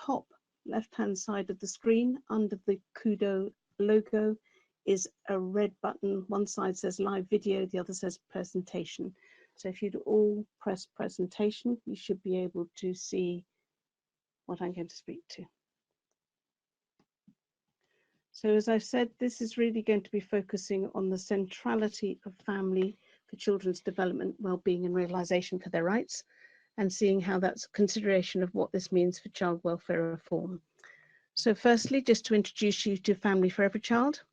top left-hand side of the screen, under the Kudo logo, is a red button. One side says live video, the other says presentation. So if you'd all press presentation, you should be able to see what I'm going to speak to. So as I've said, this is really going to be focusing on the centrality of family for children's development, well-being and realisation for their rights, and seeing how that's a consideration of what this means for child welfare reform. So firstly, just to introduce you to Family for Every Child,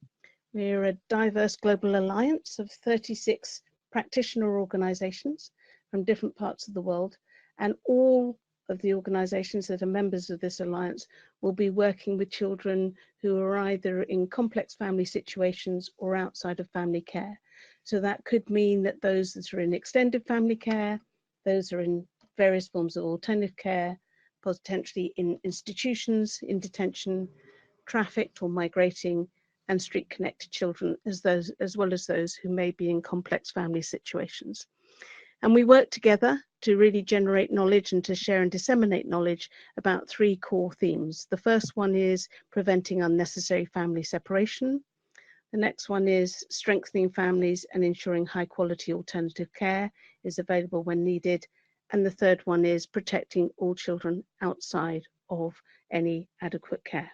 we're a diverse global alliance of 36 practitioner organisations from different parts of the world, and all of the organisations that are members of this alliance will be working with children who are either in complex family situations or outside of family care. So that could mean that those that are in extended family care, those are in various forms of alternative care, potentially in institutions, in detention, trafficked or migrating, and street connected children, as well as those who may be in complex family situations. And we work together to really generate knowledge and to share and disseminate knowledge about three core themes. The first one is preventing unnecessary family separation. The next one is strengthening families and ensuring high quality alternative care is available when needed. And the third one is protecting all children outside of any adequate care.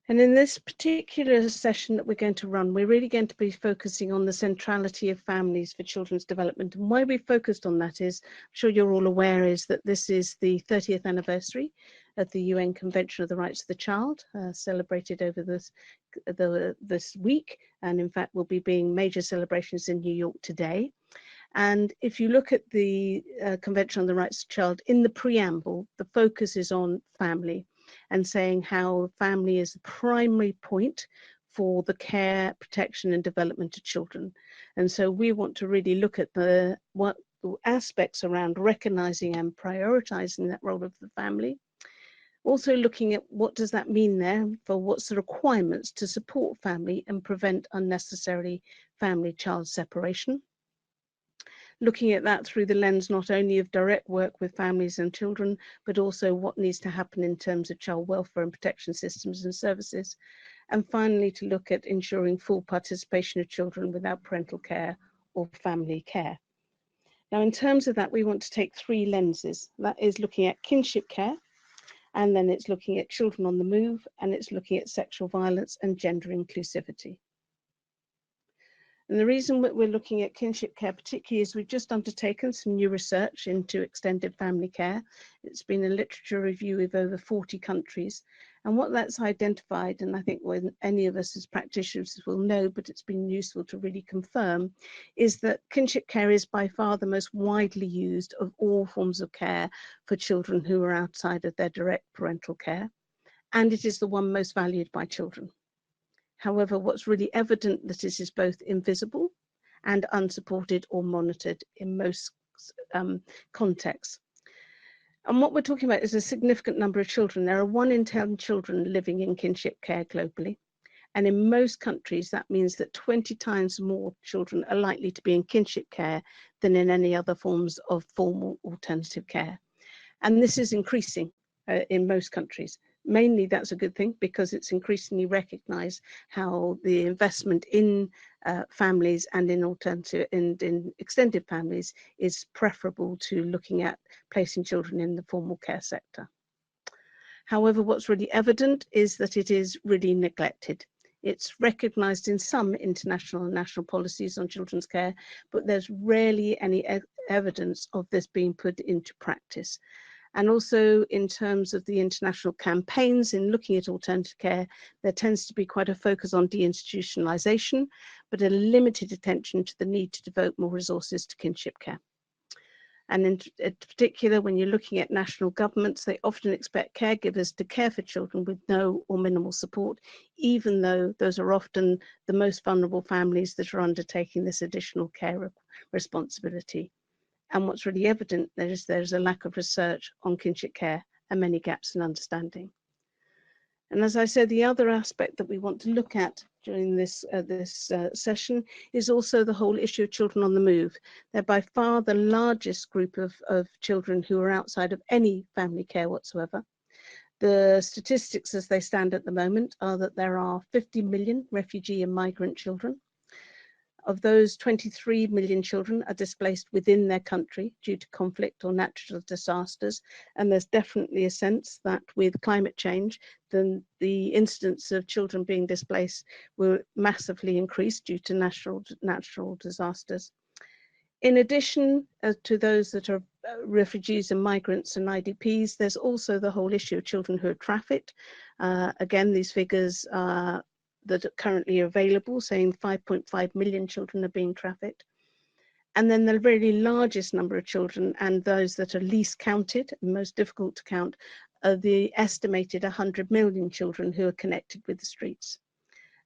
And in this particular session that we're going to run, we're really going to be focusing on the centrality of families for children's development. And why we focused on that is, I'm sure you're all aware, is that this is the 30th anniversary of the UN Convention of the Rights of the Child, celebrated over this week, and in fact will be being major celebrations in New York today. And if you look at the Convention on the Rights of the Child, in the preamble, the focus is on family, and saying how family is the primary point for the care, protection and development of children. And so we want to really look at the aspects around recognizing and prioritizing that role of the family. Also looking at what does that mean there for what's the requirements to support family and prevent unnecessarily family-child separation. Looking at that through the lens not only of direct work with families and children, but also what needs to happen in terms of child welfare and protection systems and services. And finally, to look at ensuring full participation of children without parental care or family care. Now, in terms of that, we want to take three lenses. That is looking at kinship care, and then it's looking at children on the move, and it's looking at sexual violence and gender inclusivity. And the reason that we're looking at kinship care particularly is we've just undertaken some new research into extended family care. It's been a literature review of over 40 countries. And what that's identified, and I think when any of us as practitioners will know, but it's been useful to really confirm, is that kinship care is by far the most widely used of all forms of care for children who are outside of their direct parental care. And it is the one most valued by children. However, what's really evident that it is both invisible and unsupported or monitored in most contexts. And what we're talking about is a significant number of children. There are 1 in 10 children living in kinship care globally. And in most countries, that means that 20 times more children are likely to be in kinship care than in any other forms of formal alternative care. And this is increasing in most countries. Mainly that's a good thing because it's increasingly recognized how the investment in families and in alternative and in extended families is preferable to looking at placing children in the formal care sector. However, what's really evident is that it is really neglected. It's recognized in some international and national policies on children's care, but there's rarely any evidence of this being put into practice. And also in terms of the international campaigns in looking at alternative care, there tends to be quite a focus on deinstitutionalization, but a limited attention to the need to devote more resources to kinship care. And in particular, when you're looking at national governments, they often expect caregivers to care for children with no or minimal support, even though those are often the most vulnerable families that are undertaking this additional care responsibility. And what's really evident there's a lack of research on kinship care and many gaps in understanding. And as I said, the other aspect that we want to look at during this session is also the whole issue of children on the move. They're by far the largest group of children who are outside of any family care whatsoever. The statistics as they stand at the moment are that there are 50 million refugee and migrant children. Of those, 23 million children are displaced within their country due to conflict or natural disasters. And there's definitely a sense that with climate change, then the incidence of children being displaced will massively increase due to natural disasters. In addition to those that are refugees and migrants and IDPs, there's also the whole issue of children who are trafficked. Again, these figures that are currently available, saying 5.5 million children are being trafficked. And then the really largest number of children, and those that are least counted, and most difficult to count, are the estimated 100 million children who are connected with the streets.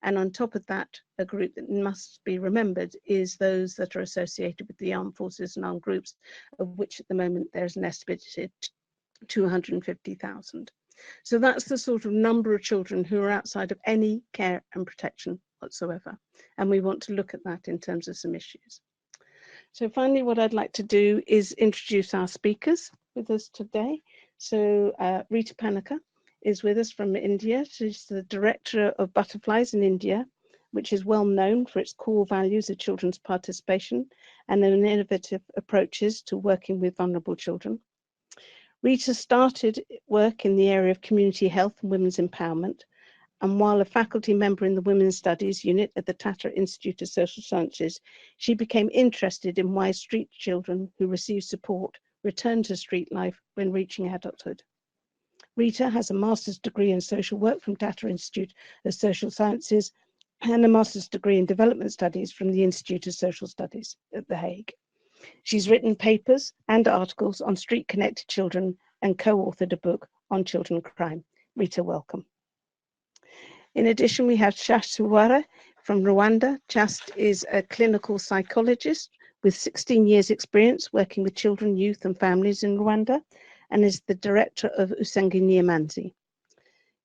And on top of that, a group that must be remembered is those that are associated with the armed forces and armed groups, of which at the moment there's an estimated 250,000. So that's the sort of number of children who are outside of any care and protection whatsoever. And we want to look at that in terms of some issues. So finally, what I'd like to do is introduce our speakers with us today. So Rita Panika is with us from India. She's the director of Butterflies in India, which is well known for its core values of children's participation and innovative approaches to working with vulnerable children. Rita started work in the area of community health and women's empowerment, and while a faculty member in the Women's Studies unit at the Tata Institute of Social Sciences, she became interested in why street children who receive support return to street life when reaching adulthood. Rita has a master's degree in social work from Tata Institute of Social Sciences and a master's degree in development studies from the Institute of Social Studies at The Hague. She's written papers and articles on street-connected children and co-authored a book on children crime. Rita, welcome. In addition, we have Chast Suwara from Rwanda. Chast is a clinical psychologist with 16 years experience working with children, youth and families in Rwanda, and is the director of Usenginiye Manzi.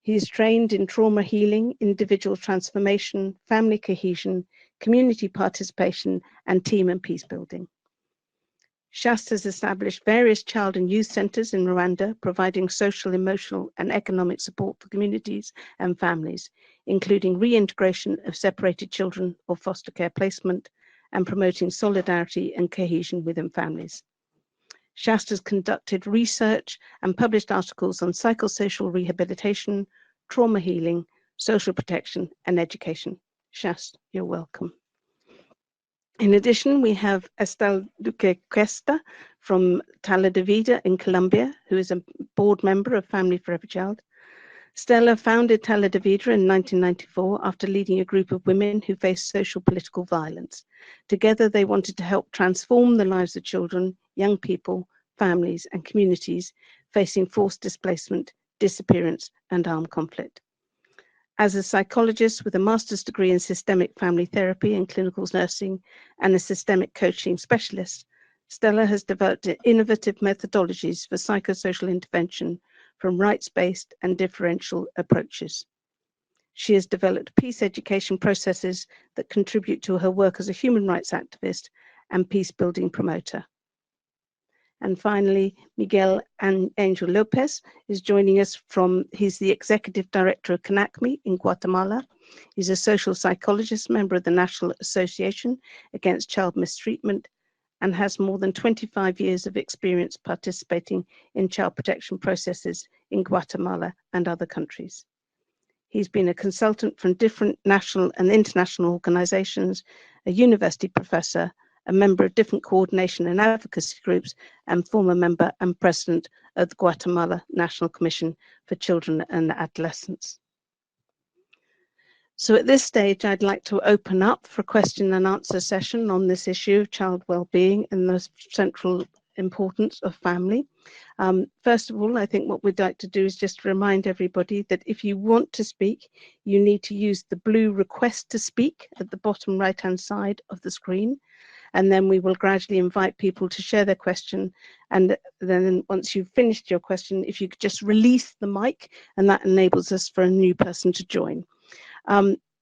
He is trained in trauma healing, individual transformation, family cohesion, community participation, and team and peace building. Shast has established various child and youth centres in Rwanda, providing social, emotional and economic support for communities and families, including reintegration of separated children or foster care placement, and promoting solidarity and cohesion within families. Shast has conducted research and published articles on psychosocial rehabilitation, trauma healing, social protection and education. Shast, you're welcome. In addition, we have Estelle Duque Cuesta from Tala de Vida in Colombia, who is a board member of Family for Every Child. Stella founded Tala de Vida in 1994 after leading a group of women who faced social political violence. Together, they wanted to help transform the lives of children, young people, families, and communities facing forced displacement, disappearance, and armed conflict. As a psychologist with a master's degree in systemic family therapy and clinical nursing and a systemic coaching specialist, Stella has developed innovative methodologies for psychosocial intervention from rights-based and differential approaches. She has developed peace education processes that contribute to her work as a human rights activist and peace-building promoter. And finally, Miguel Angel Lopez is joining us he's the Executive Director of CANACMI in Guatemala. He's a social psychologist, member of the National Association Against Child Mistreatment, and has more than 25 years of experience participating in child protection processes in Guatemala and other countries. He's been a consultant from different national and international organizations, a university professor, a member of different coordination and advocacy groups, and former member and president of the Guatemala National Commission for Children and Adolescents. So at this stage, I'd like to open up for a question and answer session on this issue of child well-being and the central importance of family. First of all, I think what we'd like to do is just remind everybody that if you want to speak, you need to use the blue request to speak at the bottom right-hand side of the screen. and then we will gradually invite people to share their question. And then once you've finished your question, if you could just release the mic, and that enables us for a new person to join.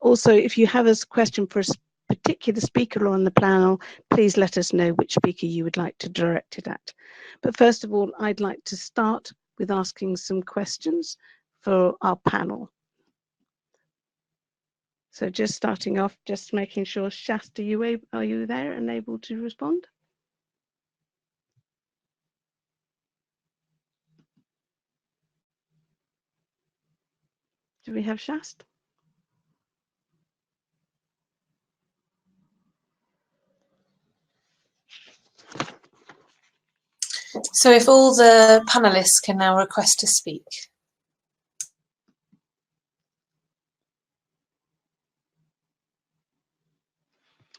Also, if you have a question for a particular speaker on the panel, please let us know which speaker you would like to direct it at. But first of all, I'd like to start with asking some questions for our panel. So just starting off, just making sure, Shasta, are you there and able to respond? Do we have Shasta? So if all the panelists can now request to speak.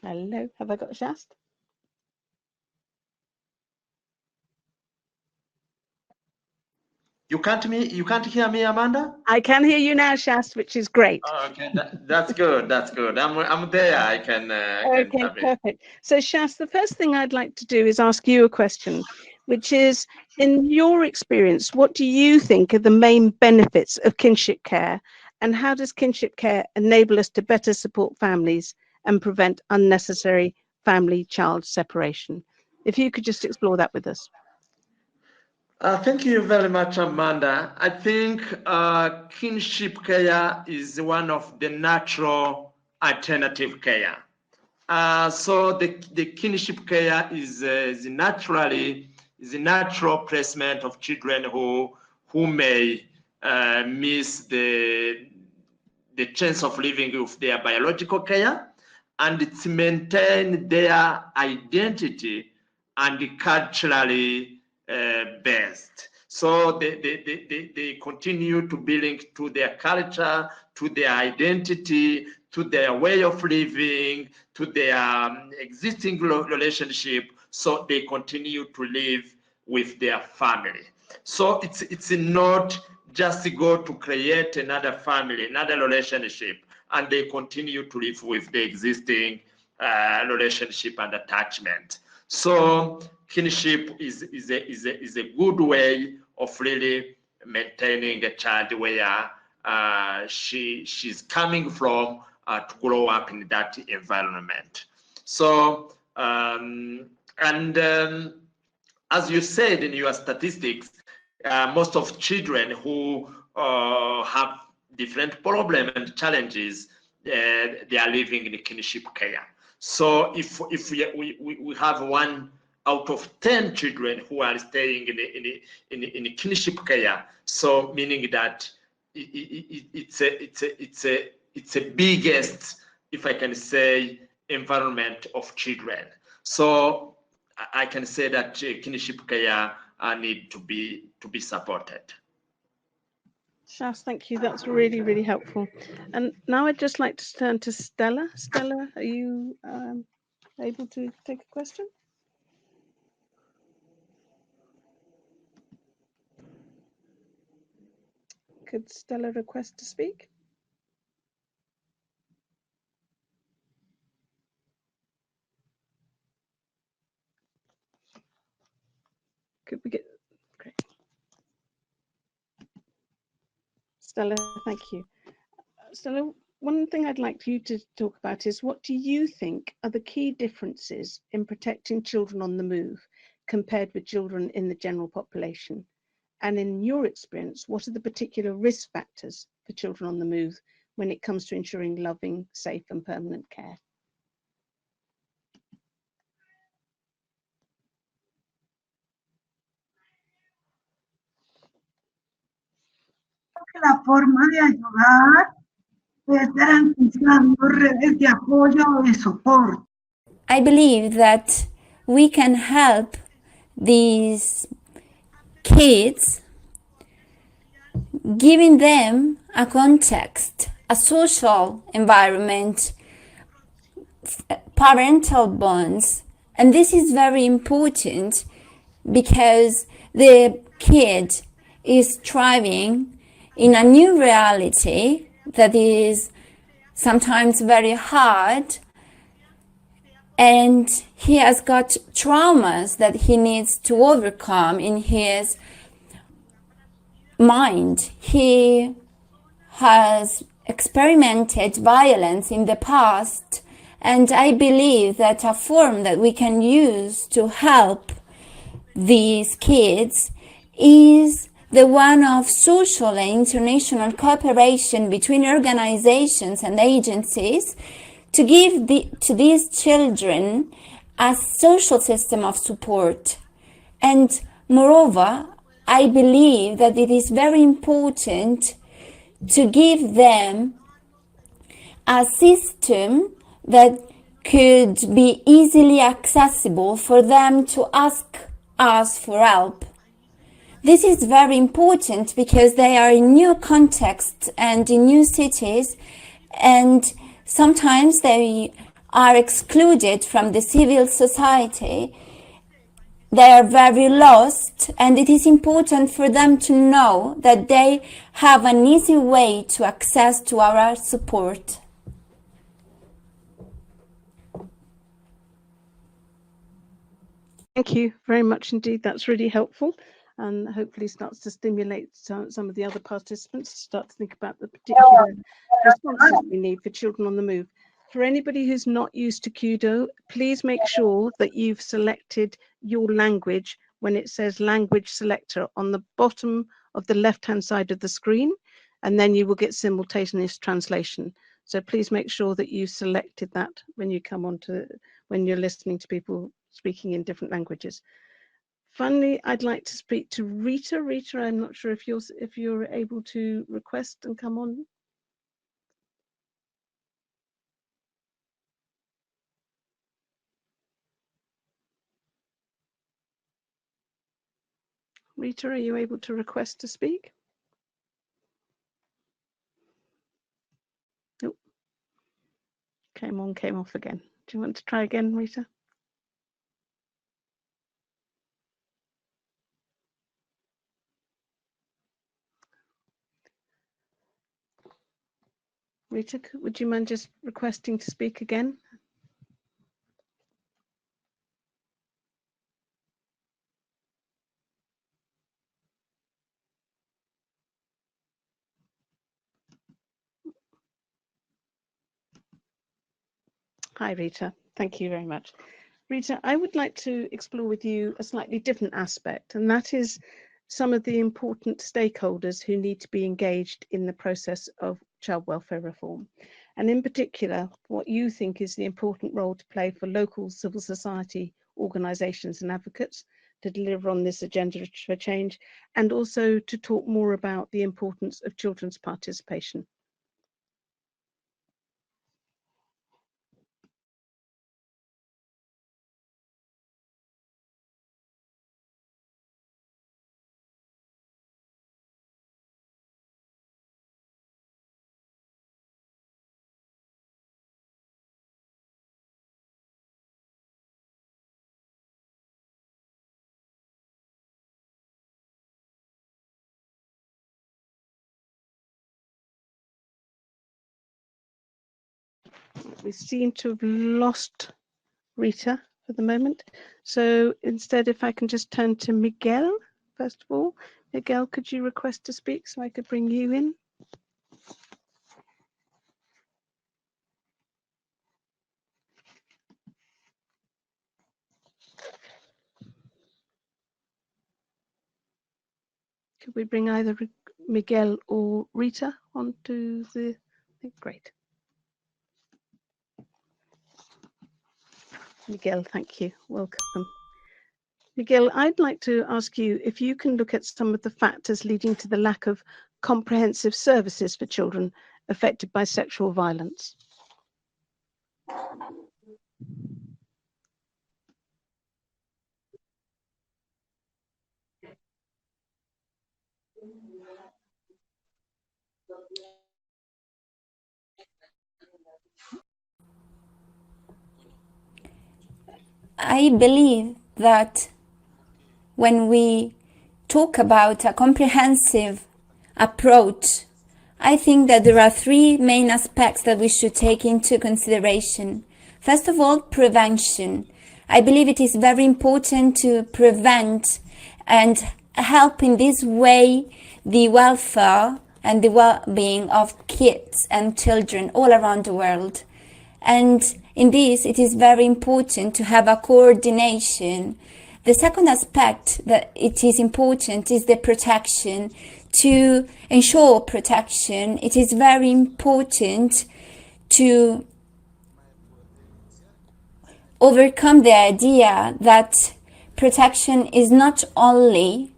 Hello, have I got Shasta? You can't hear me, Amanda? I can hear you now, Shasta, which is great. Oh, okay, that's good. That's good. I'm there. I can. Okay, perfect. So, Shasta, the first thing I'd like to do is ask you a question, which is, in your experience, what do you think are the main benefits of kinship care, and how does kinship care enable us to better support families and prevent unnecessary family-child separation? If you could just explore that with us. Thank you very much, Amanda. I think kinship care is one of the natural alternative care. So the kinship care is a natural placement of children who may miss the chance of living with their biological care, and it's maintain their identity and culturally based. So they continue to be linked to their culture, to their identity, to their way of living, to their existing relationship. So they continue to live with their family. So it's not just go to create another family, another relationship, and they continue to live with the existing relationship and attachment. So kinship is a good way of really maintaining a child where she's coming from to grow up in that environment. So as you said in your statistics, most of children who have different problems and challenges, they are living in kinship care. So if we have 1 out of 10 children who are staying in kinship care, so meaning that it's a biggest, if I can say, environment of children. So I can say that kinship care need to be supported. Shas, thank you. That's really, really helpful. And now I'd just like to turn to Stella. Stella, are you able to take a question? Could Stella request to speak? Could we get, great. Stella, thank you. Stella, one thing I'd like you to talk about is, what do you think are the key differences in protecting children on the move compared with children in the general population? And in your experience, what are the particular risk factors for children on the move when it comes to ensuring loving, safe and permanent care? La forma de ayudar es garantizando redes de apoyo o de soporte. I believe that we can help these kids, giving them a context, a social environment, parental bonds. And this is very important because the kid is thriving in a new reality that is sometimes very hard, and he has got traumas that he needs to overcome in his mind. He has experimented violence in the past, and I believe that a form that we can use to help these kids is the one of social and international cooperation between organizations and agencies to give to these children a social system of support. And moreover, I believe that it is very important to give them a system that could be easily accessible for them to ask us for help. This is very important because they are in new contexts and in new cities, and sometimes they are excluded from the civil society. They are very lost, and it is important for them to know that they have an easy way to access to our support. Thank you very much indeed. That's really helpful, and hopefully starts to stimulate some of the other participants to start to think about the particular responses we need for children on the move. For anybody who's not used to Kudo, please make sure that you've selected your language when it says language selector on the bottom of the left-hand side of the screen, and then you will get simultaneous translation. So please make sure that you selected that when you come on to, when you're listening to people speaking in different languages. Finally, I'd like to speak to Rita. Rita, I'm not sure if you're able to request and come on. Rita, are you able to request to speak? Nope. Came on, came off again. Do you want to try again, Rita? Rita, would you mind just requesting to speak again? Hi, Rita. Thank you very much. Rita, I would like to explore with you a slightly different aspect, and that is some of the important stakeholders who need to be engaged in the process of child welfare reform. And in particular, what you think is the important role to play for local civil society organisations and advocates to deliver on this agenda for change, and also to talk more about the importance of children's participation. We seem to have lost Rita for the moment. So instead, if I can just turn to Miguel, first of all. Miguel, could you request to speak so I could bring you in? Could we bring either Miguel or Rita onto the thing? Great. Miguel, thank you. Welcome. Miguel, I'd like to ask you if you can look at some of the factors leading to the lack of comprehensive services for children affected by sexual violence. I believe that when we talk about a comprehensive approach, I think that there are three main aspects that we should take into consideration. First of all, prevention. I believe it is very important to prevent and help in this way the welfare and the well-being of kids and children all around the world. And in this, it is very important to have a coordination. The second aspect that it is important is the protection. To ensure protection, it is very important to overcome the idea that protection is not only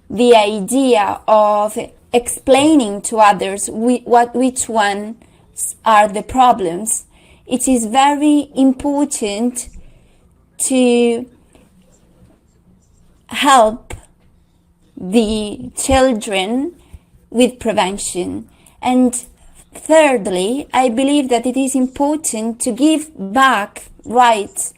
the idea of explaining to others which ones are the problems. It is very important to help the children with prevention. And thirdly, I believe that it is important to give back rights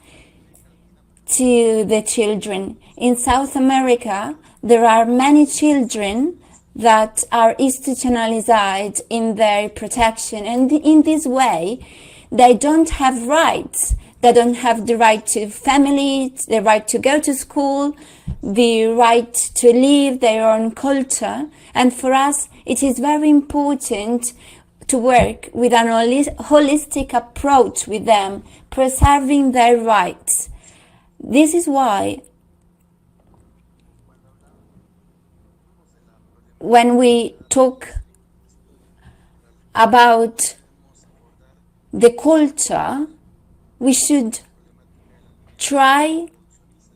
to the children. In South America, there are many children that are institutionalized in their protection, and in this way, they don't have rights. They don't have the right to family, the right to go to school, the right to live their own culture. And for us, it is very important to work with an holistic approach with them, preserving their rights. This is why when we talk about the culture, we should try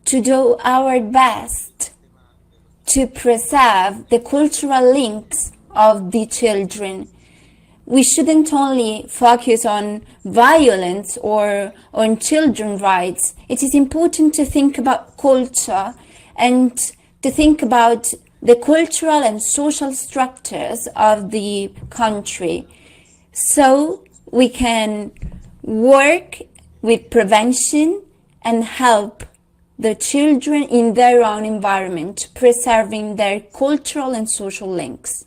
to do our best to preserve the cultural links of the children. We shouldn't only focus on violence or on children's rights. It is important to think about culture and to think about the cultural and social structures of the country, so we can work with prevention and help the children in their own environment, preserving their cultural and social links.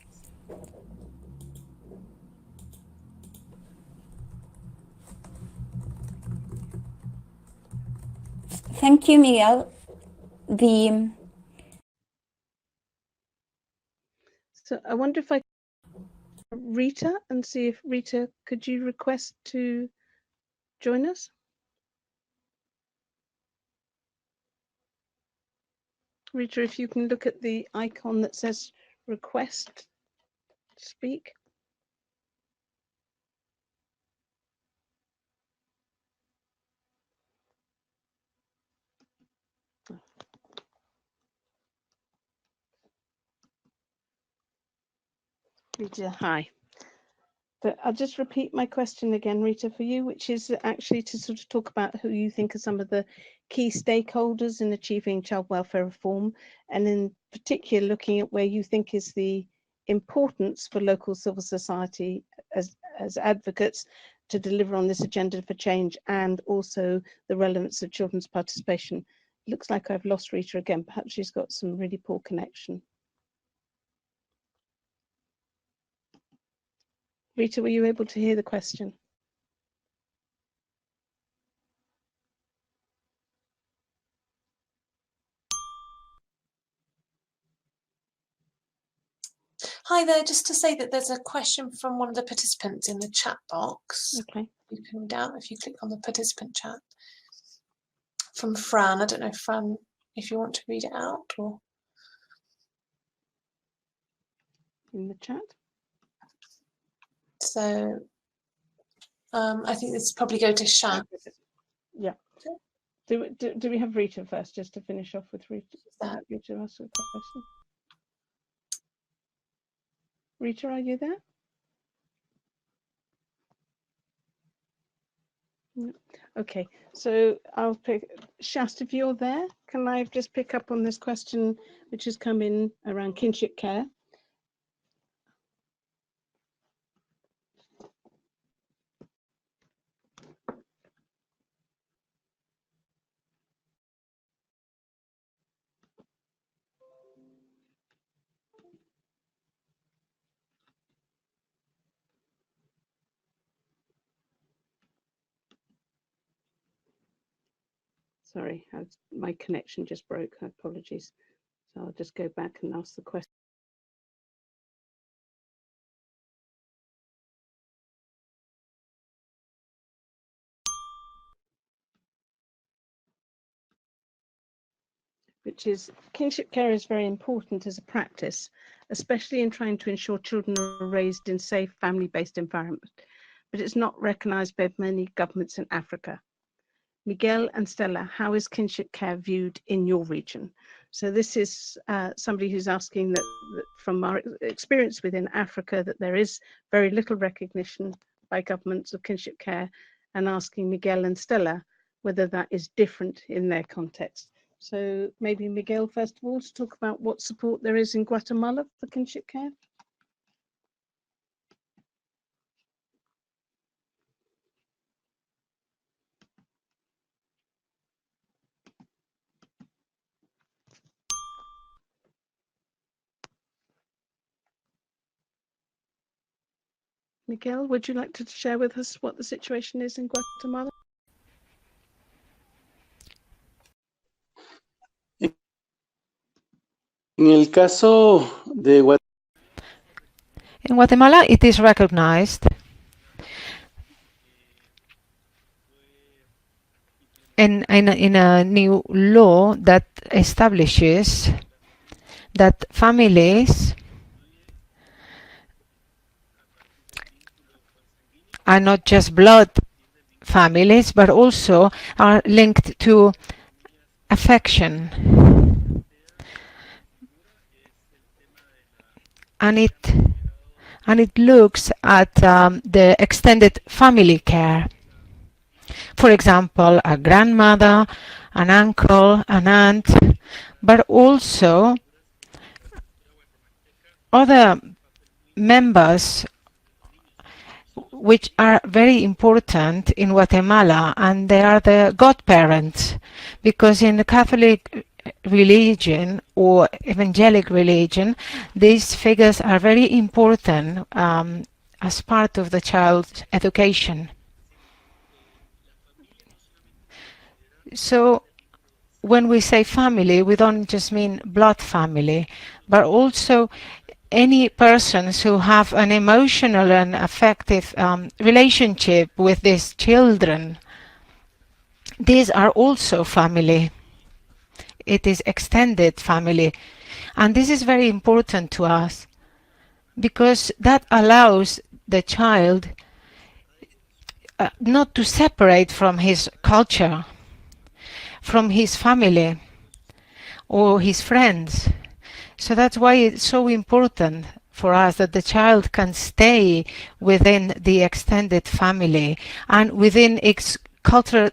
Thank you, Miguel. So I wonder if I Rita and see if Rita, could you request to join us? Rita, if you can look at the icon that says request to speak. Rita, hi. So I'll just repeat my question again, Rita, for you, which is actually to sort of talk about who you think are some of the key stakeholders in achieving child welfare reform, and in particular looking at where you think is the importance for local civil society as advocates to deliver on this agenda for change, and also the relevance of children's participation. Looks like I've lost Rita again. Perhaps she's got some really poor connection. Rita, were you able to hear the question? Hi there, just to say that there's a question from one of the participants in the chat box. Okay. You can read out if you click on the participant chat. From Fran. I don't know, Fran, if you want to read it out or In the chat. So I think this probably go to Shan. Yeah. Do we have Rita first, just to finish off with Rita? Rita ask a question. Rita, are you there? No. Okay, so I'll pick Shast, if you're there, can I just pick up on this question which has come in around kinship care? Sorry, my connection just broke. Apologies. So I'll just go back and ask the question. Which is, kinship care is very important as a practice, especially in trying to ensure children are raised in safe family-based environment, but it's not recognized by many governments in Africa. Miguel and Stella, how is kinship care viewed in your region? So this is somebody who's asking that from our experience within Africa, that there is very little recognition by governments of kinship care, and asking Miguel and Stella whether that is different in their context. So maybe Miguel, first of all, to talk about what support there is in Guatemala for kinship care. Miguel, would you like to share with us what the situation is in Guatemala? En el caso de In Guatemala, it is recognized in a new law that establishes that families are not just blood families, but also are linked to affection. And it looks at the extended family care. For example, a grandmother, an uncle, an aunt, but also other members which are very important in Guatemala, and they are the godparents, because in the Catholic religion or evangelic religion, these figures are very important as part of the child's education. So when we say family, we don't just mean blood family, but also any persons who have an emotional and affective relationship with these children. These are also family. It is extended family. And this is very important to us because that allows the child not to separate from his culture, from his family or his friends. So that's why it's so important for us that the child can stay within the extended family and within its cultural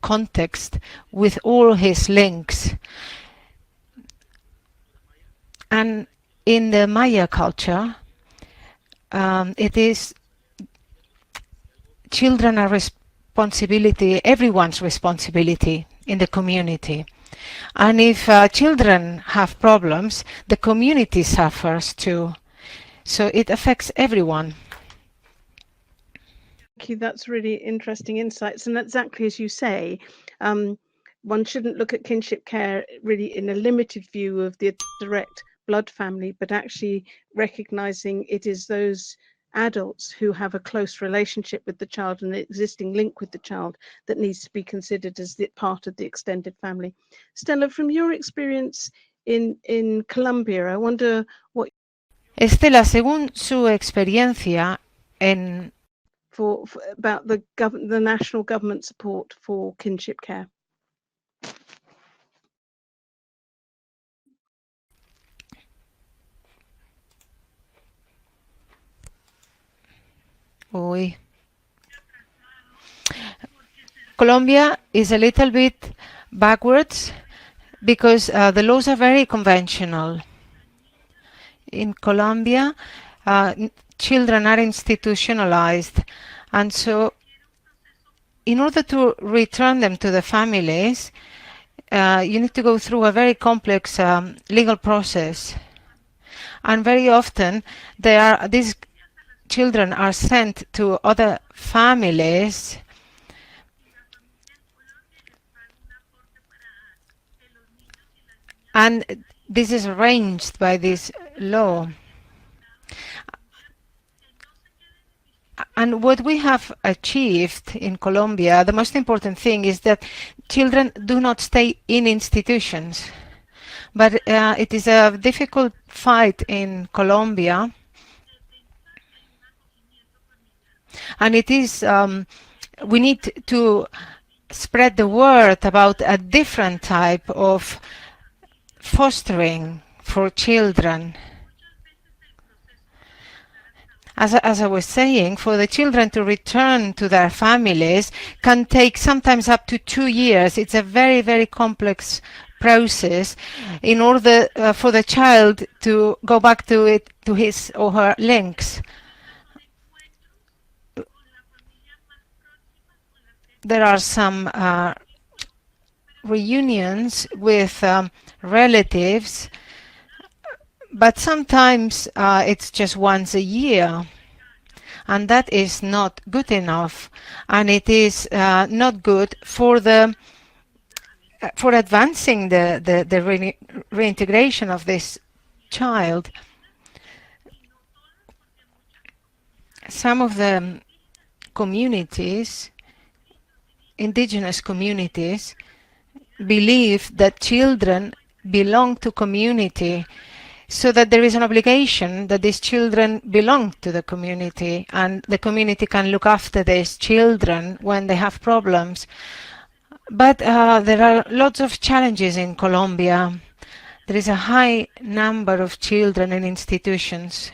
context with all his links. And in the Maya culture, it is children are responsibility, everyone's responsibility in the community. And if children have problems, the community suffers too. So it affects everyone. Thank you. That's really interesting insights. And exactly as you say, one shouldn't look at kinship care really in a limited view of the direct blood family, but actually recognizing it is those adults who have a close relationship with the child and the existing link with the child that needs to be considered as the part of the extended family. Stella, from your experience in Colombia, I wonder what... Estela, según su experiencia en... about the national government support for kinship care. Colombia is a little bit backwards because the laws are very conventional. In Colombia, children are institutionalized, and so in order to return them to the families, you need to go through a very complex legal process. And very often these children are sent to other families and this is arranged by this law. And what we have achieved in Colombia, the most important thing is that children do not stay in institutions. But it is a difficult fight in Colombia. And it is, we need to spread the word about a different type of fostering for children. As I was saying, for the children to return to their families can take sometimes up to 2 years. It's a very, very complex process in order for the child to go back to his or her links. There are some reunions with relatives, but sometimes it's just once a year, and that is not good enough, and it is not good for the for advancing the reintegration of this child. Some of the communities, indigenous communities, believe that children belong to community, so that there is an obligation that these children belong to the community, and the community can look after these children when they have problems. But there are lots of challenges in Colombia. There is a high number of children in institutions,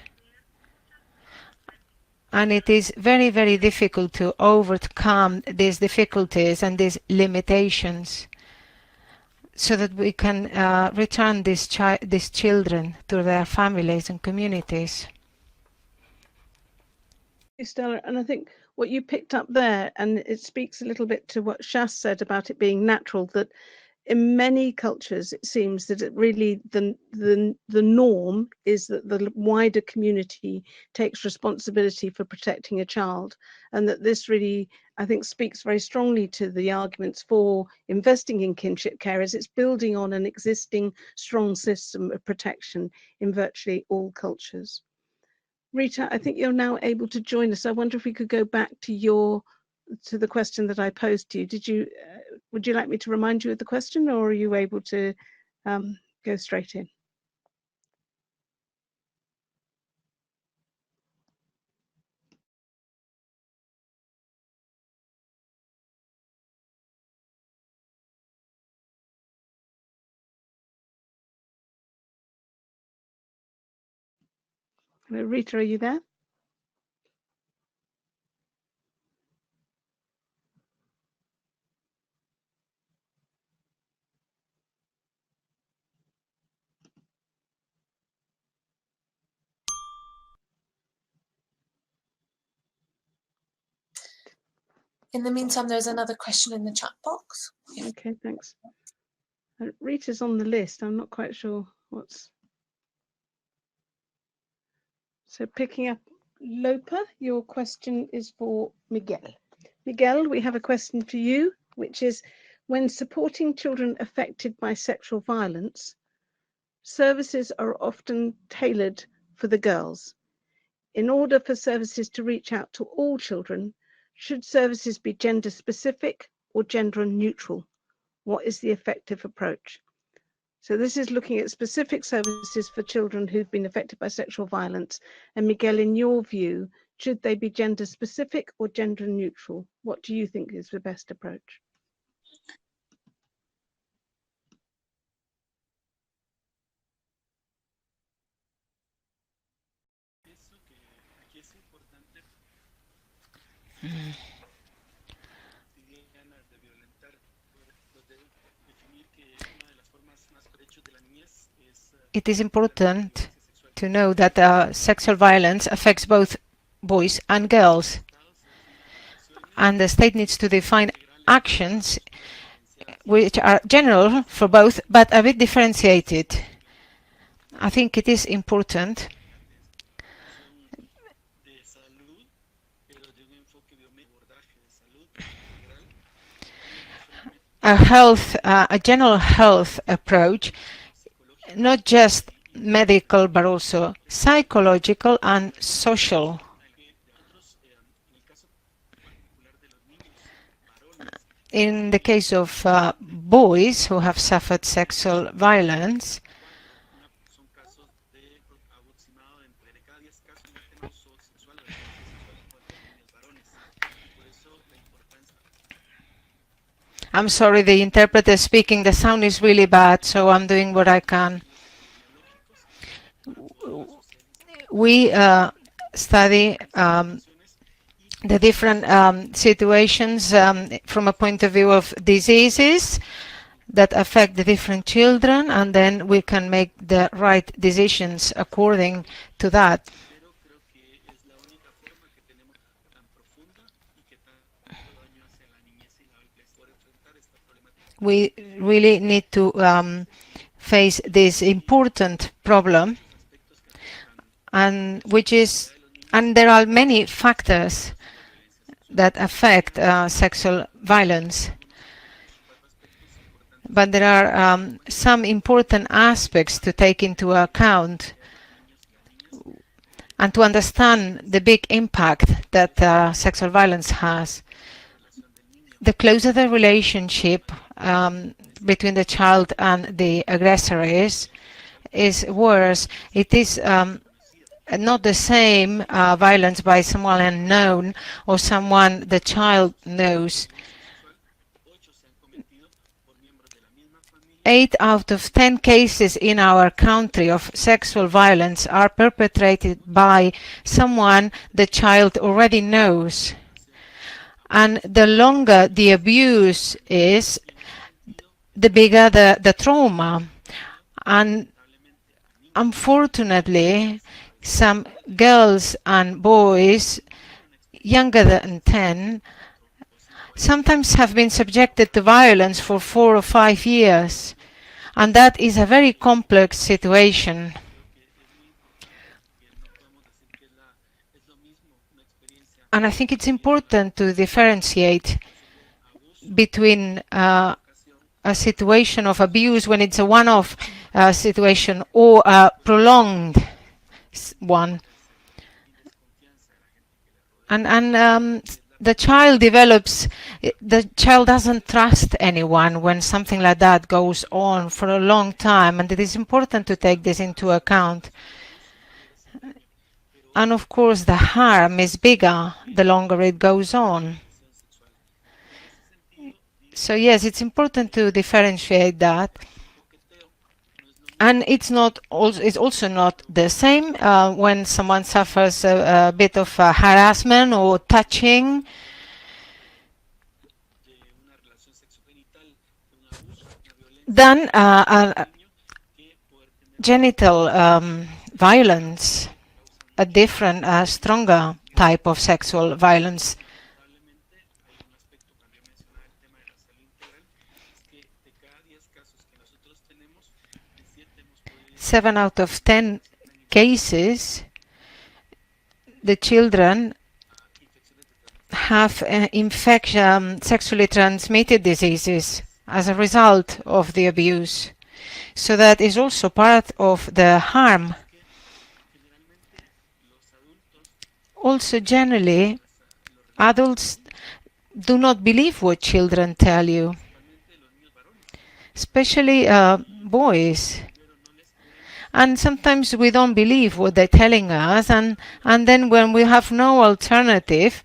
and it is very, very difficult to overcome these difficulties and these limitations, so that we can return these children to their families and communities. Stella, and I think what you picked up there, and it speaks a little bit to what Shas said about it being natural, that in many cultures it seems that it really the norm is that the wider community takes responsibility for protecting a child, and that this really, I think, speaks very strongly to the arguments for investing in kinship care, as it's building on an existing strong system of protection in virtually all cultures. Rita, I think you're now able to join us. I wonder if we could go back to the question that I posed to you. Would you like me to remind you of the question, or are you able to go straight in? Hello, Rita, are you there? In the meantime, there's another question in the chat box. Okay, thanks. Rita's on the list. I'm not quite sure what's... So picking up Lopa, your question is for Miguel. Miguel, we have a question for you, which is, when supporting children affected by sexual violence, services are often tailored for the girls. In order for services to reach out to all children, should services be gender specific or gender neutral? What is the effective approach? So this is looking at specific services for children who've been affected by sexual violence. And Miguel, in your view, should they be gender specific or gender neutral? What do you think is the best approach? It is important to know that sexual violence affects both boys and girls, and the state needs to define actions which are general for both but a bit differentiated. I think it is important a general health approach not just medical, but also psychological and social. In the case of boys who have suffered sexual violence, I'm sorry, the interpreter is speaking, the sound is really bad, so I'm doing what I can. We study the different situations from a point of view of diseases that affect the different children, and then we can make the right decisions according to that. We really need to face this important problem, and there are many factors that affect sexual violence. But there are some important aspects to take into account and to understand the big impact that sexual violence has. The closer the relationship between the child and the aggressor is worse. It is not the same violence by someone unknown or someone the child knows. 8 out of 10 cases in our country of sexual violence are perpetrated by someone the child already knows. And the longer the abuse is, the bigger the trauma. And unfortunately, some girls and boys younger than 10 sometimes have been subjected to violence for 4 or 5 years. And that is a very complex situation. And I think it's important to differentiate between a situation of abuse when it's a one-off situation or a prolonged one. And the child doesn't trust anyone when something like that goes on for a long time, and it is important to take this into account. And of course, the harm is bigger the longer it goes on. So yes, it's important to differentiate that. And it's also not the same when someone suffers a bit of harassment or touching. Then genital violence, a different, stronger type of sexual violence. Seven out of 10 cases, the children have sexually transmitted diseases as a result of the abuse. So that is also part of the harm. Also, generally, adults do not believe what children tell you, especially boys. And sometimes we don't believe what they're telling us, and then when we have no alternative,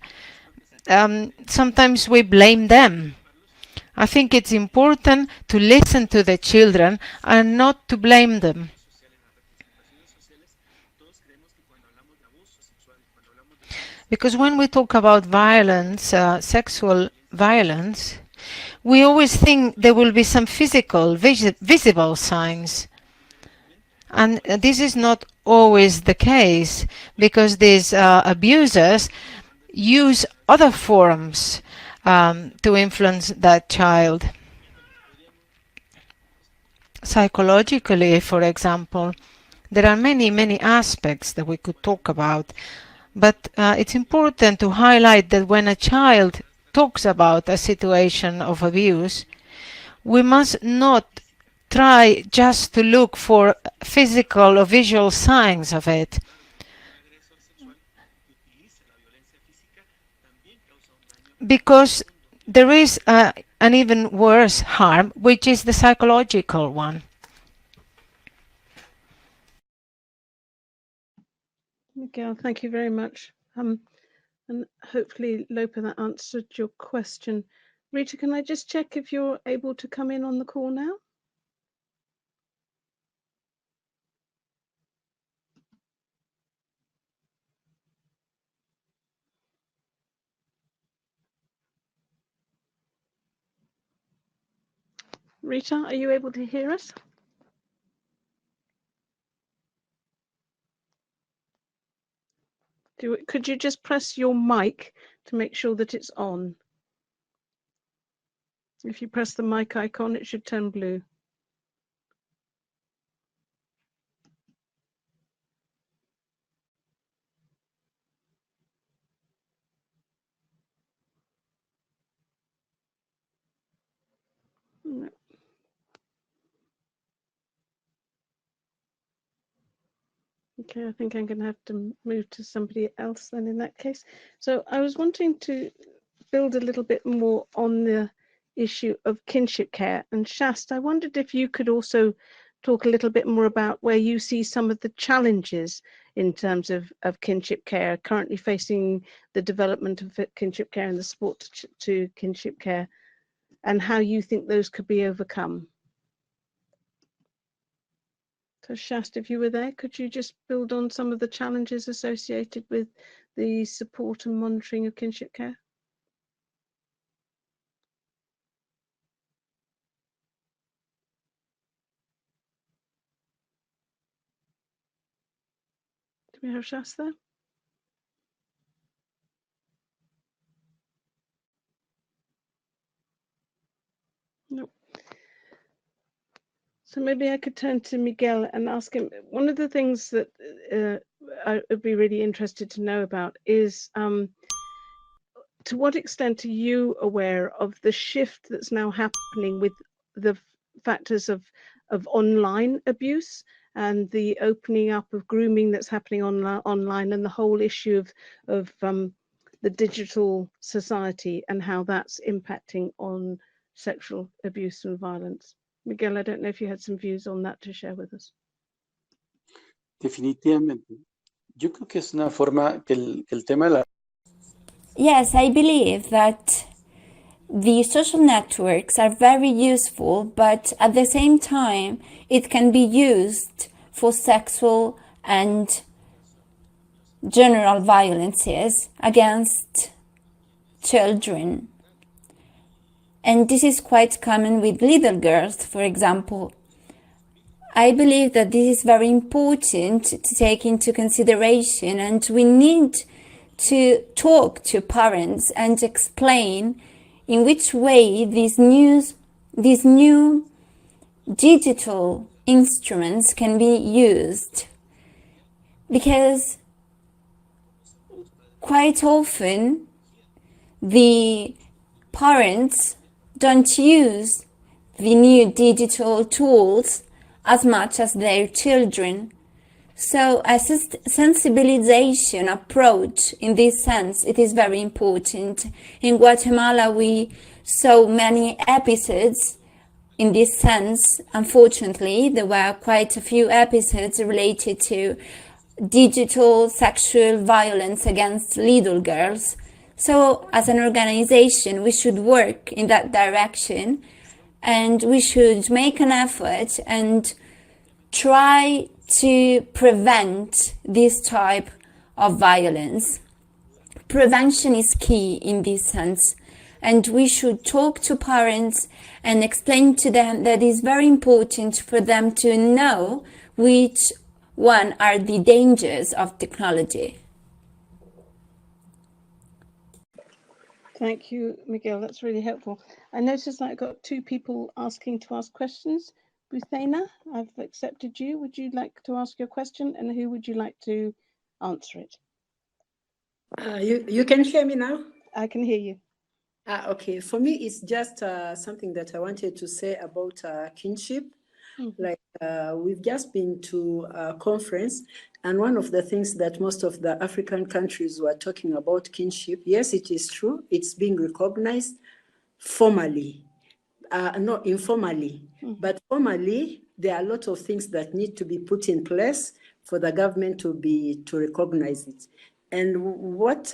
sometimes we blame them. I think it's important to listen to the children and not to blame them. Because when we talk about violence, sexual violence, we always think there will be some physical, visible signs. And this is not always the case, because these abusers use other forms to influence that child. Psychologically, for example, there are many, many aspects that we could talk about. But it's important to highlight that when a child talks about a situation of abuse, we must not try just to look for physical or visual signs of it. Because there is an even worse harm, which is the psychological one. Miguel, thank you very much. And hopefully, Lopa, that answered your question. Rita, can I just check if you're able to come in on the call now? Rita, are you able to hear us? Could you just press your mic to make sure that it's on? If you press the mic icon, it should turn blue. No. Okay, I think I'm going to have to move to somebody else then in that case. So I was wanting to build a little bit more on the issue of kinship care. And Shast, I wondered if you could also talk a little bit more about where you see some of the challenges in terms of kinship care currently facing the development of kinship care and the support to kinship care, and how you think those could be overcome. So Shast, if you were there, could you just build on some of the challenges associated with the support and monitoring of kinship care? Do we have Shast there? Nope. So maybe I could turn to Miguel and ask him, one of the things that I would be really interested to know about is to what extent are you aware of the shift that's now happening with the factors of online abuse and the opening up of grooming that's happening online, and the whole issue of the digital society and how that's impacting on sexual abuse and violence? Miguel, I don't know if you had some views on that to share with us. Definitivamente. Yo creo que es una forma que el tema de la... Yes, I believe that the social networks are very useful, but at the same time, it can be used for sexual and general violences against children. And this is quite common with little girls, for example. I believe that this is very important to take into consideration, and we need to talk to parents and explain in which way these new digital instruments can be used. Because quite often the parents don't use the new digital tools as much as their children. So a sensibilization approach in this sense, it is very important. In Guatemala, we saw many episodes in this sense. Unfortunately, there were quite a few episodes related to digital sexual violence against little girls. So as an organization, we should work in that direction, and we should make an effort and try to prevent this type of violence. Prevention is key in this sense, and we should talk to parents and explain to them that it's very important for them to know which one are the dangers of technology. Thank you, Miguel. That's really helpful. I noticed that I got two people asking to ask questions. Buthena, I've accepted you. Would you like to ask your question, and who would you like to answer it? You can hear me now? I can hear you. Okay, for me, it's just something that I wanted to say about kinship. Like we've just been to a conference, and one of the things that most of the African countries were talking about kinship, yes, it is true, it's being recognized formally, not informally, but formally, there are a lot of things that need to be put in place for the government to recognize it. And what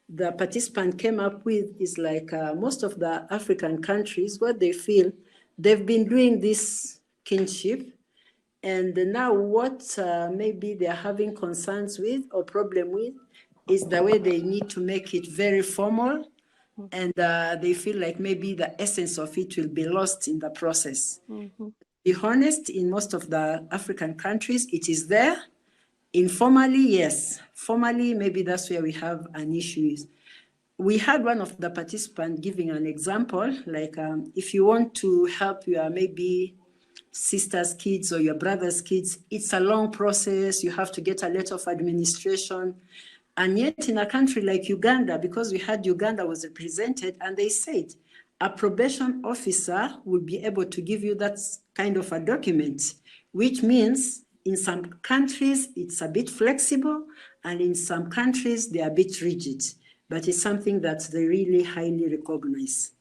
the participant came up with is like most of the African countries, what they feel, they've been doing this kinship, and now what maybe they're having concerns with or problem with is the way they need to make it very formal, and they feel like maybe the essence of it will be lost in the process. To be honest, in most of the African countries, it is there. Informally, yes. Formally, maybe that's where we have an issue. We had one of the participants giving an example, like if you want to help your maybe sister's kids or your brother's kids, it's a long process. You have to get a letter of administration. And yet in a country like Uganda, because we had Uganda was represented, and they said a probation officer will be able to give you that kind of a document, which means in some countries it's a bit flexible, and in some countries they're a bit rigid, but it's something that they really highly recognize.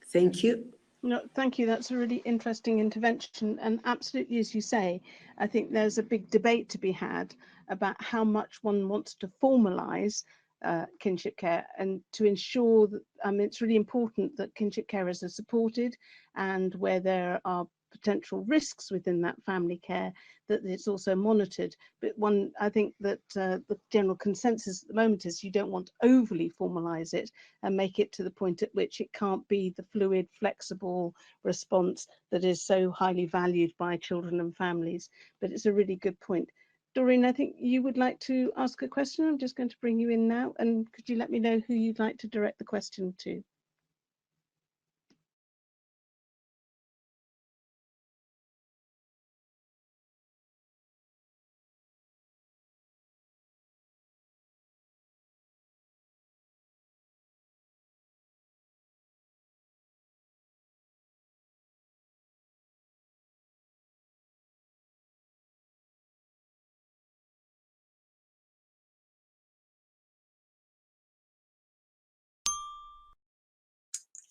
Thank you. No, thank you. That's a really interesting intervention. And absolutely, as you say, I think there's a big debate to be had about how much one wants to formalise kinship care, and to ensure that it's really important that kinship carers are supported, and where there are potential risks within that family care, that it's also monitored. But I think that the general consensus at the moment is you don't want to overly formalise it and make it to the point at which it can't be the fluid, flexible response that is so highly valued by children and families. But it's a really good point. Doreen, I think you would like to ask a question. I'm just going to bring you in now, and could you let me know who you'd like to direct the question to?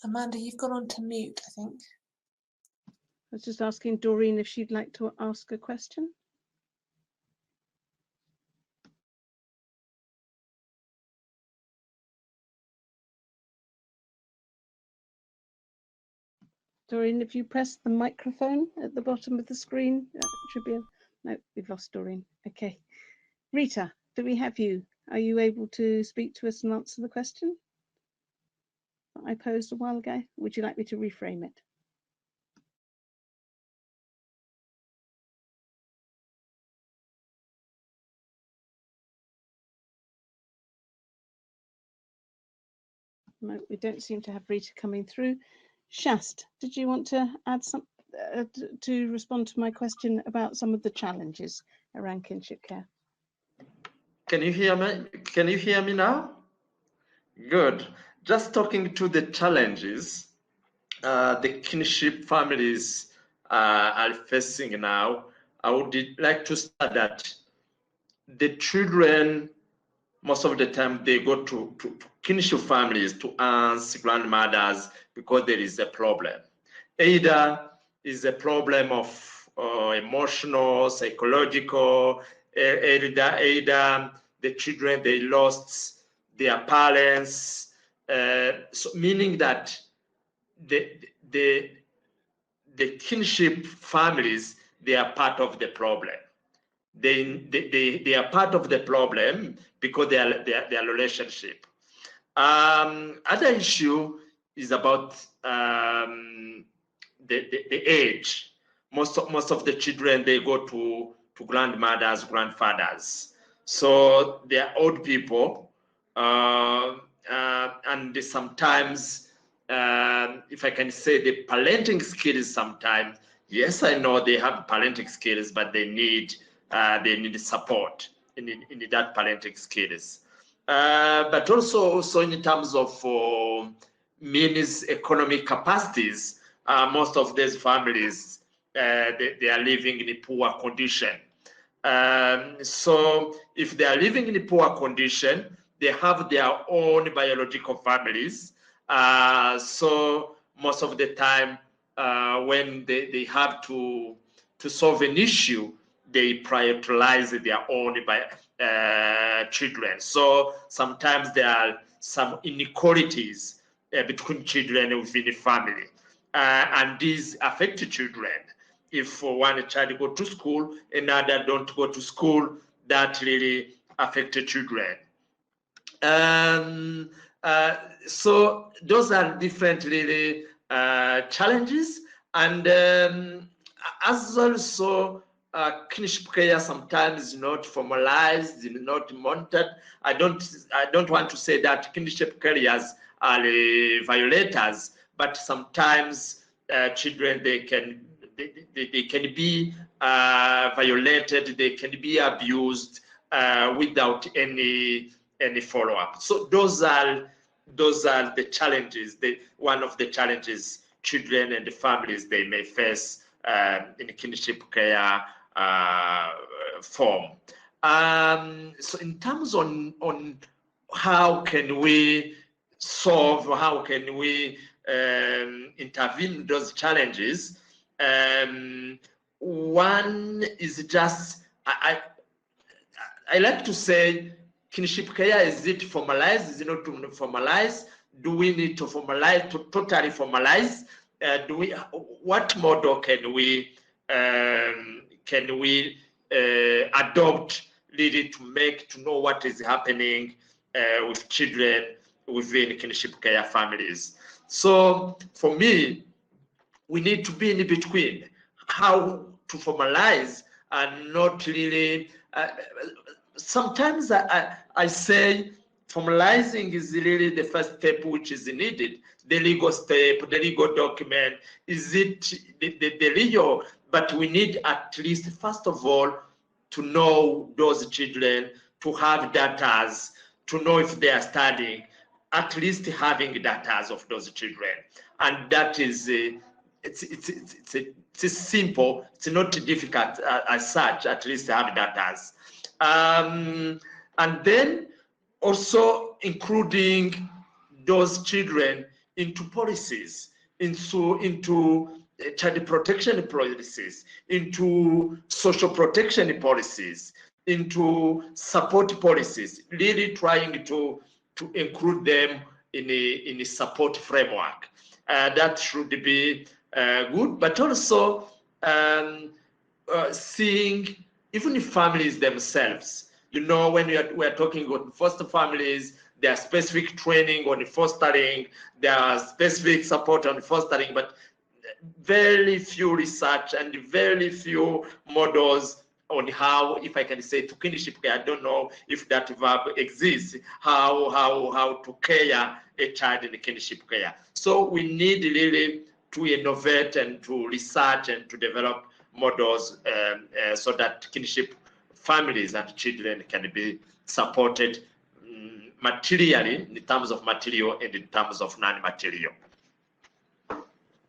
Amanda, you've gone on to mute, I think. I was just asking Doreen if she'd like to ask a question. Doreen, if you press the microphone at the bottom of the screen, that should be no, we've lost Doreen. Okay. Rita, do we have you? Are you able to speak to us and answer the question that I posed a while ago? Would you like me to reframe it? No, we don't seem to have Rita coming through. Shast, did you want to add some to respond to my question about some of the challenges around kinship care? Can you hear me? Can you hear me now? Good. Just talking to the challenges the kinship families are facing now. I would like to start that the children, most of the time, they go to kinship families, to aunts, grandmothers, because there is a problem. Either is a problem of emotional, psychological, either the children, they lost their parents, so meaning that the kinship families, they are part of the problem. They are part of the problem because they are their relationship. Other issue is about the age. Most of the children, they go to grandmothers, grandfathers. So they are old people, and sometimes, if I can say, the parenting skills sometimes, yes, I know they have parenting skills, but they need support in that parenting skills. But also in terms of means economic capacities, most of these families, they are living in a poor condition. So if they are living in a poor condition, they have their own biological families. So most of the time, when they have to solve an issue, they prioritize their own children. So sometimes there are some inequalities between children within a family, and these affect children. If one child go to school, another don't go to school, that really affects children. So those are different really challenges, and as also kinship care sometimes not formalized, not monitored. I don't want to say that kinship carriers are violators, but sometimes children they can be violated, they can be abused without any follow-up. So those are the challenges. One of the challenges children and the families they may face in kinship care form. So in terms on how can we solve, how can we intervene in those challenges, one is just, I like to say, kinship care, is it formalized? Is it not formalized? Do we need to formalize, to totally formalize? What model can we adopt really to know what is happening with children within kinship care families? So for me, we need to be in between how to formalize and not really. Sometimes I say formalizing is really the first step which is needed. The legal step, the legal document, is it the legal? But we need at least, first of all, to know those children, to have data, to know if they are studying, at least having data of those children. And that is, it's simple, it's not difficult as such, at least have data. And then also including those children into policies, into child protection policies, into social protection policies, into support policies, really trying to include them in a support framework. That should be good, but also seeing even families themselves. You know, when we're talking about foster families, there are specific training on fostering, there are specific support on fostering, but very few research and very few models on how, if I can say, to kinship care. I don't know if that verb exists, how to care a child in kinship care. So we need really to innovate and to research and to develop models so that kinship families and children can be supported materially, in terms of material and in terms of non-material.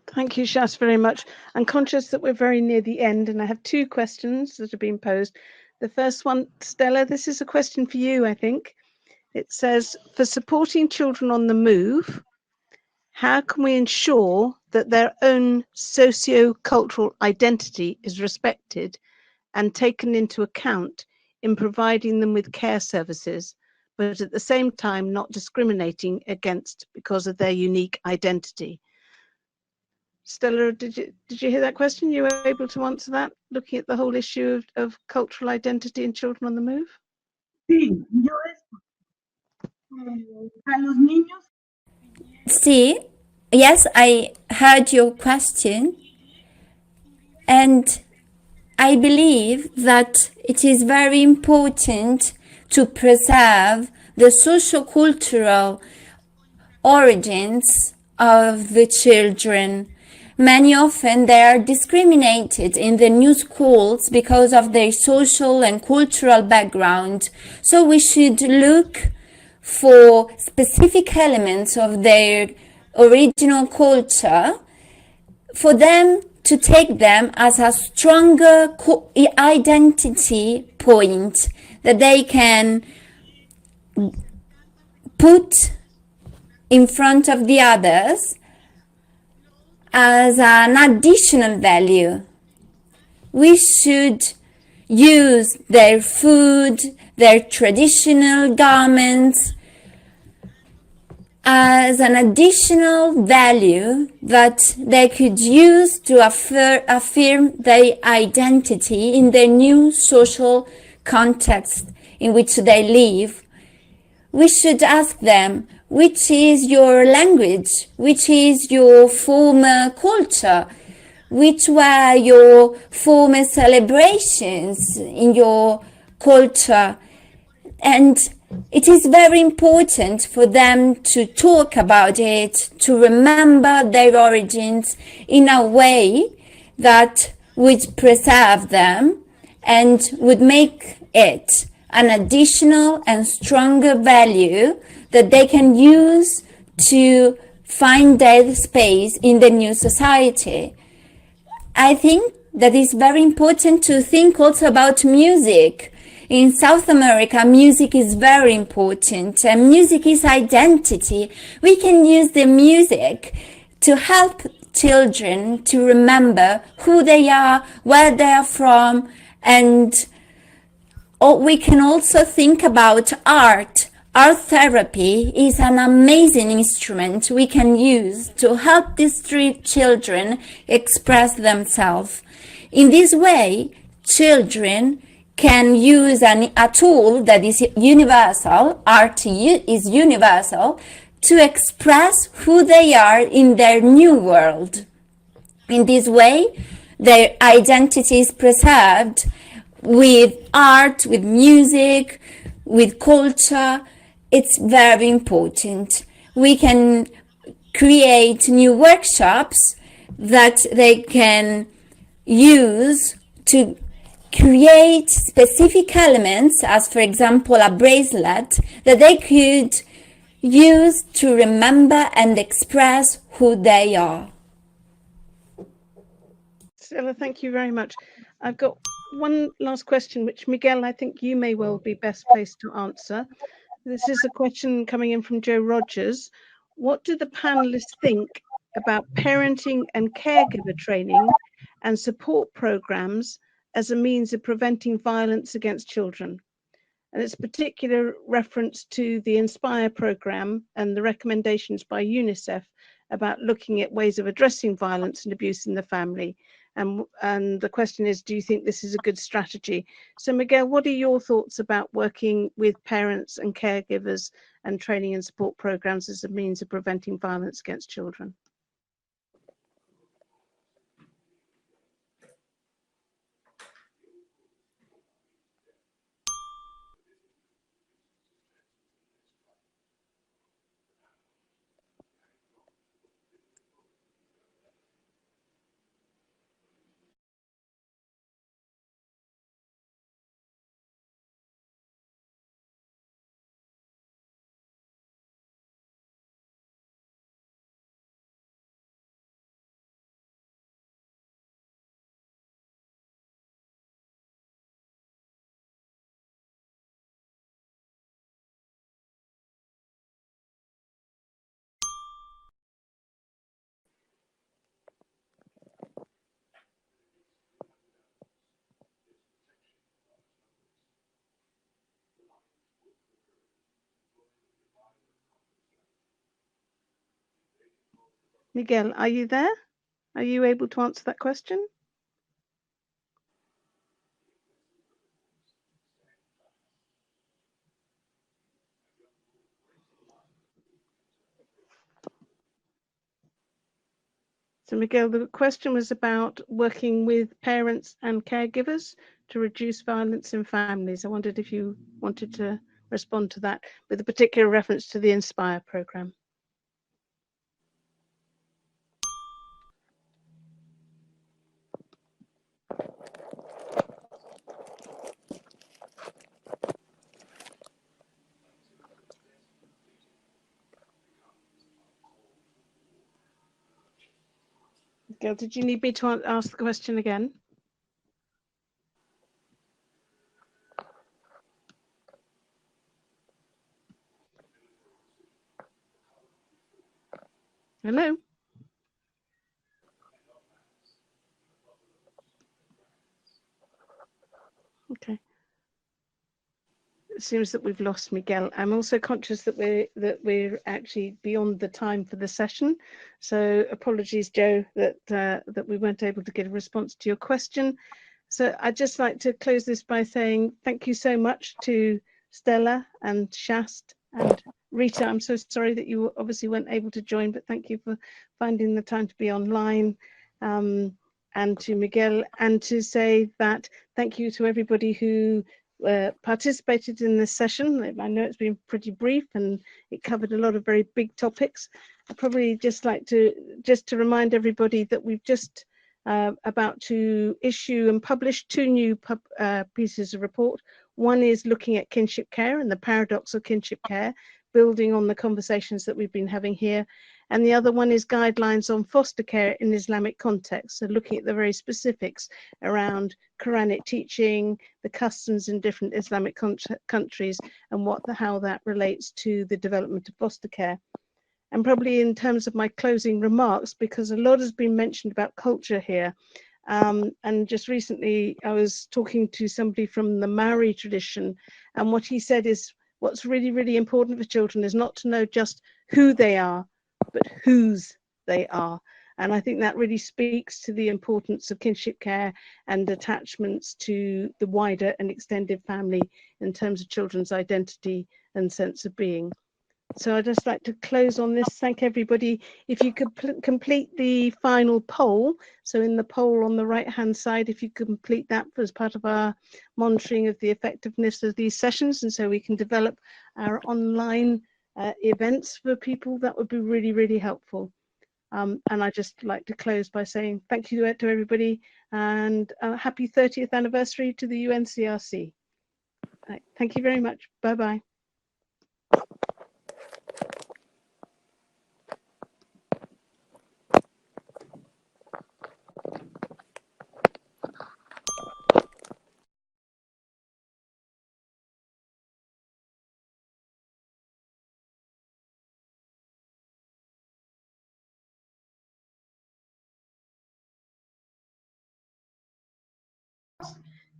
Thank you, Shas, very much. I'm conscious that we're very near the end, and I have two questions that have been posed. The first one, Stella, this is a question for you, I think. It says, for supporting children on the move, how can we ensure that their own socio-cultural identity is respected and taken into account in providing them with care services, but at the same time not discriminating against because of their unique identity? Stella, did you hear that question? You were able to answer that, looking at the whole issue of cultural identity and children on the move? Sí, yo a los niños. See, yes, I heard your question, and I believe that it is very important to preserve the socio-cultural origins of the children. Many often they are discriminated in the new schools because of their social and cultural background. So we should look for specific elements of their original culture for them to take them as a stronger identity point that they can put in front of the others as an additional value. We should use their food, their traditional garments as an additional value that they could use to affirm their identity in their new social context in which they live. We should ask them, which is your language? Which is your former culture? Which were your former celebrations in your culture? And it is very important for them to talk about it, to remember their origins in a way that would preserve them and would make it an additional and stronger value that they can use to find their space in the new society. I think that it's very important to think also about music. In South America, music is very important, and music is identity. We can use the music to help children to remember who they are, where they are from, and we can also think about art. Art therapy is an amazing instrument we can use to help these three children express themselves. In this way, children can use a tool that is universal, art is universal, to express who they are in their new world. In this way, their identity is preserved with art, with music, with culture. It's very important. We can create new workshops that they can use to create specific elements, as for example a bracelet, that they could use to remember and express who they are. Stella, thank you very much. I've got one last question, which Miguel, I think you may well be best placed to answer. This is a question coming in from Joe Rogers. What do the panelists think about parenting and caregiver training and support programs as a means of preventing violence against children? And it's particular reference to the Inspire program and the recommendations by UNICEF about looking at ways of addressing violence and abuse in the family. And the question is, do you think this is a good strategy? So Miguel, what are your thoughts about working with parents and caregivers and training and support programs as a means of preventing violence against children? Miguel, are you there? Are you able to answer that question? So Miguel, the question was about working with parents and caregivers to reduce violence in families. I wondered if you wanted to respond to that with a particular reference to the Inspire program. Gail, did you need me to ask the question again? Hello? Okay. It seems that we've lost Miguel. I'm also conscious that we're actually beyond the time for the session. So apologies, Joe, that we weren't able to get a response to your question. So I'd just like to close this by saying thank you so much to Stella and Shast and Rita. I'm so sorry that you obviously weren't able to join, but thank you for finding the time to be online. And to Miguel, and to say that thank you to everybody who participated in this session. I know it's been pretty brief and it covered a lot of very big topics. I'd probably just like to remind everybody that we've just about to issue and publish two new pieces of report. One is looking at kinship care and the paradox of kinship care, building on the conversations that we've been having here. And the other one is guidelines on foster care in Islamic context. So looking at the very specifics around Quranic teaching, the customs in different Islamic countries, and how that relates to the development of foster care. And probably in terms of my closing remarks, because a lot has been mentioned about culture here. And just recently I was talking to somebody from the Maori tradition, and what he said is what's really, really important for children is not to know just who they are, but whose they are. And I think that really speaks to the importance of kinship care and attachments to the wider and extended family in terms of children's identity and sense of being. So I'd just like to close on this. Thank everybody. If you could complete the final poll. So in the poll on the right-hand side, if you could complete that as part of our monitoring of the effectiveness of these sessions, and so we can develop our online events for people, that would be really, really helpful. And I'd just like to close by saying thank you to everybody, and happy 30th anniversary to the UNCRC. Right, thank you very much. Bye-bye.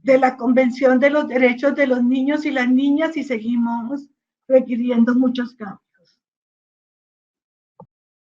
De la Convención de los Derechos de los Niños y las Niñas y seguimos requiriendo muchos cambios.